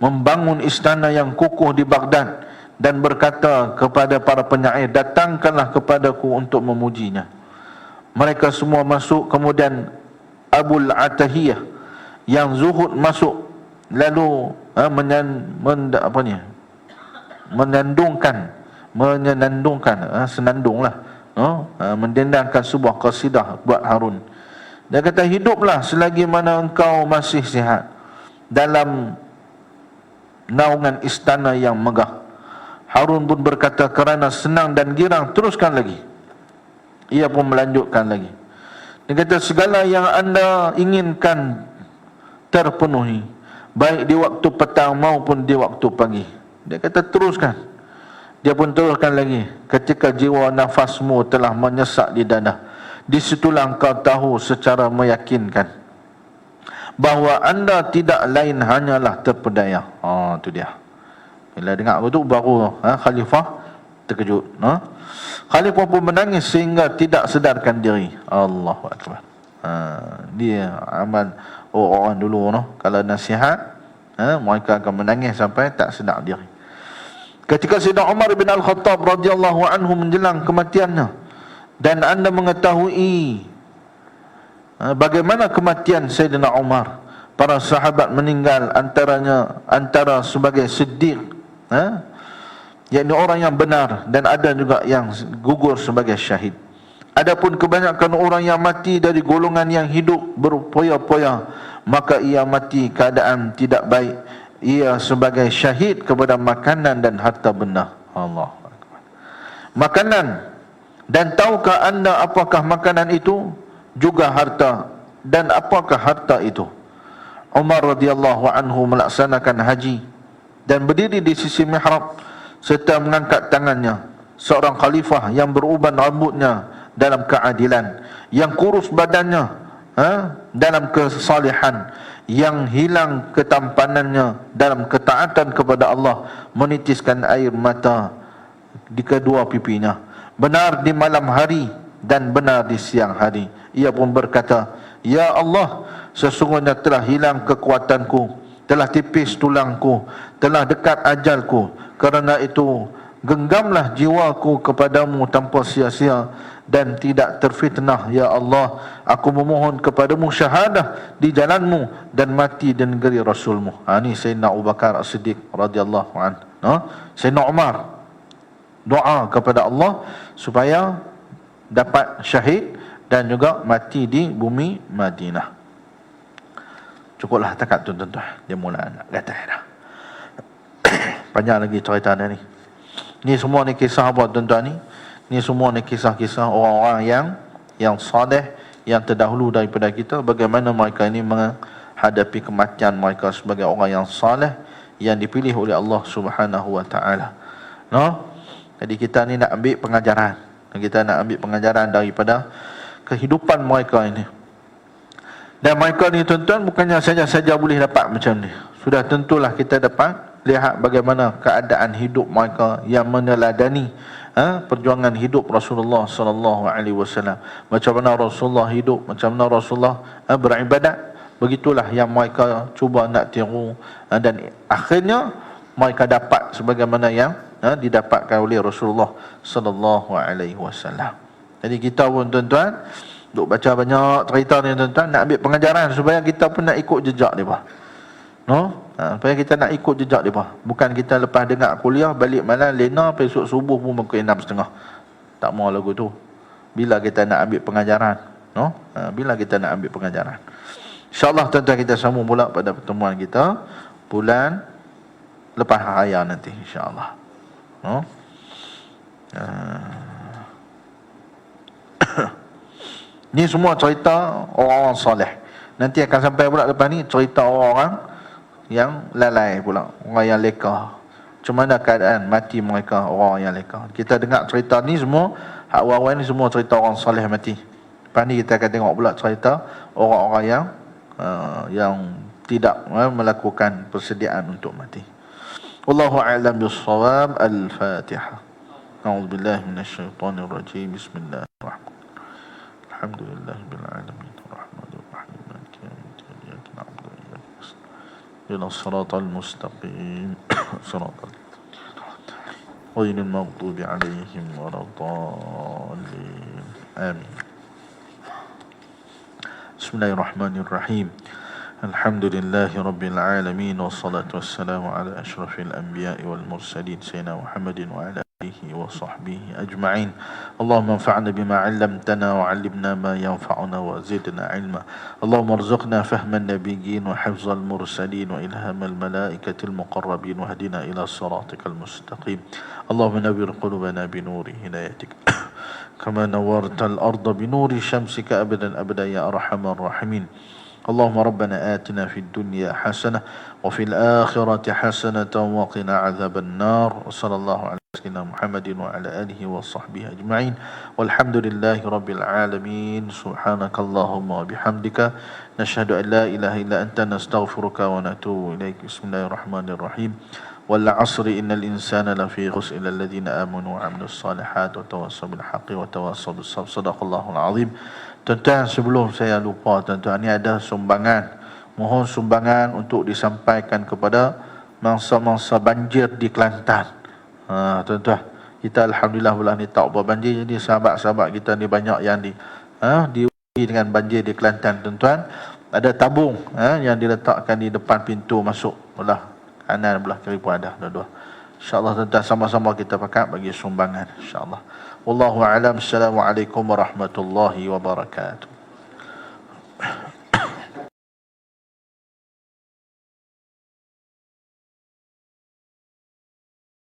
A: membangun istana yang kukuh di Baghdad, dan berkata kepada para penyair, "Datangkanlah kepadaku untuk memujinya." Mereka semua masuk. Kemudian Abul Atahiyah yang zuhud masuk, lalu mendendangkan sebuah qasidah buat Harun. Dia kata, "Hiduplah selagi mana engkau masih sihat dalam naungan istana yang megah." Harun pun berkata, "Kerana senang dan girang, teruskan lagi." Ia pun melanjutkan lagi. Dia kata, "Segala yang anda inginkan terpenuhi, baik di waktu petang maupun di waktu pagi." Dia kata, "Teruskan." Dia pun teruskan lagi. "Ketika jiwa nafasmu telah menyesak di dada, di situlah engkau tahu secara meyakinkan bahawa anda tidak lain hanyalah terpedaya." Itu dia. Bila dengar itu baru khalifah terkejut. Khalifah pun menangis sehingga tidak sedarkan diri. Allahu Akbar. Dia amal orang dulu kalau nasihat, mereka akan menangis sampai tak sedar diri. Ketika Sayyidina Umar bin Al-Khattab radhiyallahu anhu menjelang kematiannya, dan anda mengetahui bagaimana kematian Sayyidina Umar, para sahabat meninggal, antara sebagai siddiq, yakni orang yang benar, dan ada juga yang gugur sebagai syahid. Adapun kebanyakan orang yang mati dari golongan yang hidup berpoya-poya, maka ia mati keadaan tidak baik. Ia sebagai syahid kepada makanan dan harta benda. Allah Akbar. Makanan, dan tahukah anda apakah makanan itu? Juga harta, dan apakah harta itu? Umar radhiyallahu anhu melaksanakan haji dan berdiri di sisi mihrab serta mengangkat tangannya, seorang khalifah yang beruban rambutnya dalam keadilan, yang kurus badannya dalam kesalihan, yang hilang ketampanannya dalam ketaatan kepada Allah, menitiskan air mata di kedua pipinya, benar di malam hari dan benar di siang hari. Ia pun berkata, "Ya Allah, sesungguhnya telah hilang kekuatanku, telah tipis tulangku, telah dekat ajalku. Kerana itu genggamlah jiwaku kepadamu tanpa sia-sia dan tidak terfitnah. Ya Allah, aku memohon kepadamu syahadah di jalanmu dan mati di negeri Rasulmu." Ini Sayyidina Abu Bakar As-Siddiq radhiyallahu anhu. Sayyidina Umar doa kepada Allah supaya dapat syahid dan juga mati di bumi Madinah. Cukuplah takat tu tuan-tuan, dia mula nak kata dah. Panjang lagi cerita dia ni. Ni semua ni kisah apa tuan-tuan ni? Ni semua ni kisah-kisah orang-orang yang saleh, yang terdahulu daripada kita, bagaimana mereka ini menghadapi kematian mereka sebagai orang yang saleh yang dipilih oleh Allah Subhanahu wa taala. Jadi kita ni nak ambil pengajaran. Kita nak ambil pengajaran daripada kehidupan mereka ini. Dan mereka ni tuan-tuan bukannya saja boleh dapat macam ni. Sudah tentulah kita dapat lihat bagaimana keadaan hidup mereka yang meneladani perjuangan hidup Rasulullah sallallahu alaihi wasallam. Macam mana Rasulullah hidup, macam mana Rasulullah beribadat, begitulah yang mereka cuba nak tiru, dan akhirnya mereka dapat sebagaimana yang didapatkan oleh Rasulullah sallallahu alaihi wasallam. Jadi kita pun tuan-tuan duk baca banyak cerita ni tuan-tuan, nak ambil pengajaran supaya kita pun nak ikut jejak depa. Supaya kita nak ikut jejak depa. Bukan kita lepas dengar kuliah balik malam lena, besok subuh pun pukul 6.30. Tak mau lagu tu. Bila kita nak ambil pengajaran, bila kita nak ambil pengajaran. InsyaAllah tuan-tuan kita sambung pula pada pertemuan kita bulan lepas hari raya nanti insya-Allah. Ni semua cerita orang-orang soleh. Nanti akan sampai pula lepas ni cerita orang-orang yang lalai pula, orang yang leka. Macam mana keadaan mati mereka, orang yang leka. Kita dengar cerita ni semua, hak awal ni semua cerita orang soleh mati. Lepas ni kita akan tengok pula cerita orang-orang yang tidak melakukan persediaan untuk mati. Wallahu a'lam bis-shawab. Al-Fatihah. A'udzubillahi minasyaitonir rajim. Bismillahirrahmanirrahim. Alhamdulillahirabbil alamin. Arrahmanir rahim. Maliki yaumiddin. Iyyaka na'budu wa iyyaka nasta'in. Ihdinas siratal mustaqim. Siratal ghairil maghdubi 'alaihim waladdallin. Amin. Bismillahirrahmanirrahim. Alhamdulillahi rabbil alamin. Wassalatu wassalamu ala asyrafil anbiya'i wal mursalin sayyidina Muhammadin wa ala alihi wa sahbihi ajma'in. Allahumma anfa'na bima 'allamtana wa 'allimna ma yanfa'una wa zidna 'ilma. Allahumma arzuqna fahman nabiyyin wa hifzal mursalin wa ilhamal malaikatil muqarrabin wa hadina ila siratikal mustaqim. Allahumma nawwir qulubana bi nuri hidayatik kama nawwartal arda bi nuri syamsika abadan abada ya arhamar rahimin. اللهم ربنا آتنا في الدنيا حسنة وفي الآخرة حسنة وقنا عذاب النار. وصلى الله على سيدنا محمد وعلى آله وصحبه أجمعين والحمد لله رب العالمين. سبحانك اللهم وبحمدك نشهد أن لا إله إلا أنت نستغفرك ونتوب إليك. بسم الله الرحمن الرحيم. والعصر إن الإنسان لفي خسر إلا الذين آمنوا وعملوا الصالحات وتواصوا بالحق وتواصوا بالصبر. صدق الله العظيم. Tuan-tuan, sebelum saya lupa tuan-tuan, ni ada sumbangan. Mohon sumbangan untuk disampaikan kepada mangsa-mangsa banjir di Kelantan. Tuan-tuan, kita alhamdulillah bulan ni tak apa banjir, jadi sahabat-sahabat kita ni banyak yang diuji dengan banjir di Kelantan tuan-tuan. Ada tabung yang diletakkan di depan pintu masuk belah kanan belah kiri pun ada dua-dua. InsyaAllah tuan-tuan sama-sama kita pakai bagi sumbangan insyaAllah. Wallahu a'lam. Assalamualaikum warahmatullahi wabarakatuh.